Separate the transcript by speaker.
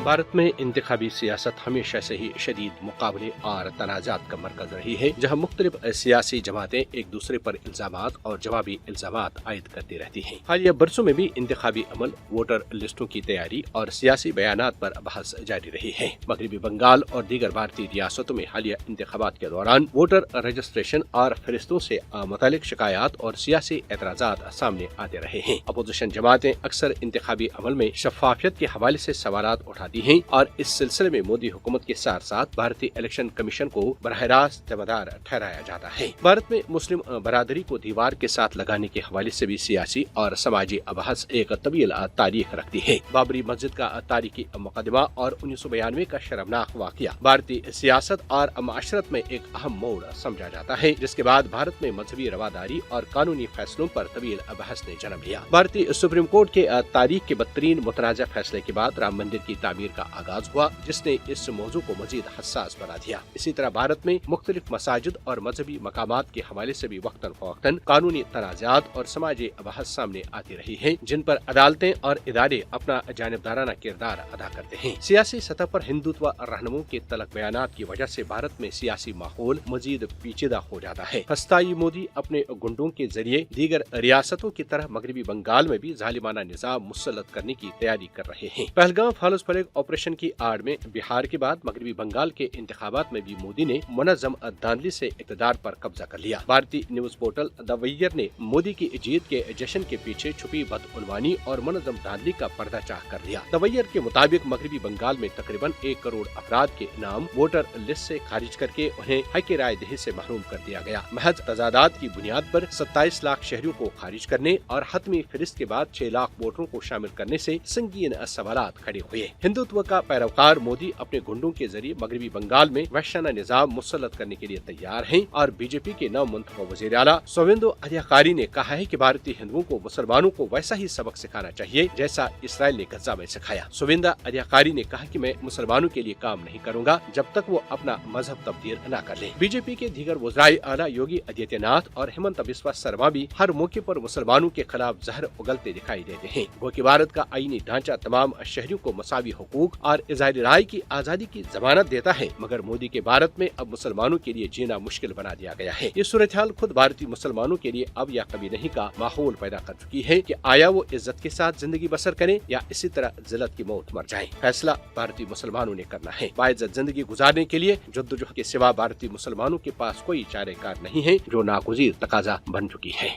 Speaker 1: भारत में इंतखाबी सियासत हमेशा से ही शदीद मुकाबले और तनाज़ात का मरकज रही है, जहाँ मुख्तलिफ सियासी जमातें एक दूसरे पर इल्जामात और जवाबी इल्जामात आयद करती रहती हैं। हालिया बरसों में भी इंतखाबी अमल, वोटर लिस्टों की तैयारी और सियासी बयानात पर बहस जारी रही है। मगरबी बंगाल और दीगर भारतीय रियासतों में हालिया इंतखाबात के दौरान वोटर रजिस्ट्रेशन और फरिश्तों से मुतालिक शिकायत और सियासी एतराज़ात सामने आते रहे हैं। अपोजिशन जमातें अक्सर इंतखाबी अमल में शफाफियत के हवाले से सवालात उठाती हैं और इस सिलसिले में मोदी हुकूमत के साथ साथ भारतीय इलेक्शन कमीशन को बराह रास्त जिम्मेदार ठहराया जाता है। भारत में मुस्लिम बरादरी को दीवार के साथ लगाने के हवाले से भी सियासी और समाजी बहस एक तवील तारीख रखती है। बाबरी मस्जिद का तारीखी मुकदमा और 1992 का शर्मनाक वाकया भारतीय सियासत और माशरत में एक अहम मोड़ समझा जाता है, जिसके बाद भारत में मजहबी रवादारी और कानूनी फैसलों पर तवील बहस ने जन्म लिया। भारतीय सुप्रीम कोर्ट के तारीख के बदतरीन मुतनाज़ा फैसले के बाद राम मंदिर की तामीर का आगाज हुआ, जिसने इस मौजू को मजीद हसास बना दिया। इसी तरह भारत में मुख्तलिफ मसाजिद और मजहबी मकामात के हवाले से भी वक्तन फवक्तन कानूनी तनाज़ात और समाजी बहस सामने आती रही है, जिन पर अदालतें और इदारे अपना जानिबदाराना किरदार अदा करते हैं। सियासी सतह पर हिंदुत्व रहनुमाओं के तलक बयानात की वजह से भारत में सियासी माहौल मजीद पेचीदा हो जाता है। हस्ताई मोदी अपने गुंडों के जरिए दीगर रियासतों की तरह मगरबी बंगाल में भी जालिमाना निजाम मुसल्लत करने की तैयारी कर रहे हैं। पहलगाम फॉलोज फ्लैग ऑपरेशन की आड़ में बिहार के बाद मगरबी बंगाल के इंतखाबात में भी मोदी ने मुनज़्ज़म धांधली से इक़्तिदार पर कब्जा कर लिया। भारतीय न्यूज पोर्टल द वैयर ने मोदी की जीत के जश्न के पीछे छुपी बदउनवानी और मुनज़्ज़म धांधली का पर्दाचाह कर दिया। द वैयर के मुताबिक मगरबी बंगाल में तकरीबन 1 करोड़ अफराद के नाम वोटर लिस्ट से खारिज करके उन्हें हक राय दही से महरूम कर दिया गया। महज तजादात की बुनियाद पर 27 लाख शहरियों को खारिज करने और हतमी फहरिस्त के बाद 6 लाख वोटरों को शामिल करने से संगीन सवालात खड़े हुए। हिंदुत्व का पैरोकार मोदी अपने गुंडों के जरिए मगरबी बंगाल में वहशाना निजाम मुसल्लत करने के लिए तैयार हैं और बीजेपी के नव मुंतखब वज़ीर आला शुवेंदु अधिकारी ने कहा है कि भारतीय हिंदुओं को मुसलमानों को वैसा ही सबक सिखाना चाहिए जैसा इसराइल ने गजा में सिखाया। शुवेंदु अधिकारी ने कहा कि मैं मुसलमानों के लिए काम नहीं करूंगा जब तक वो अपना मजहब तब्दील न कर ले। बीजेपी के दीगर वज़ीर आला योगी आदित्यनाथ और हेमंत बिस्वा शर्मा भी हर मौके पर मुसलमानों के खिलाफ जहर उगलते दिखाई देते हैं। वो कि भारत का आईनी ढांचा तमाम शहरियों को मसावी हुकूक और इज़हार राय की आजादी की जमानत देता है, मगर मोदी के भारत में अब मुसलमानों के लिए जीना मुश्किल बना दिया गया है। ये सूरत-ए-हाल खुद भारतीय मुसलमानों के लिए अब या कभी नहीं का माहौल पैदा कर चुकी है कि आया वो इज्जत के साथ जिंदगी बसर करें या इसी तरह जिल्लत की मौत मर जाएं। फैसला भारतीय मुसलमानों ने करना है। बाइज्जत जिंदगी गुजारने के लिए जद्दोजहद के सिवा भारतीय मुसलमानों के पास कोई चारेकार नहीं है, जो नागुज़ीर तकाजा बन चुकी है।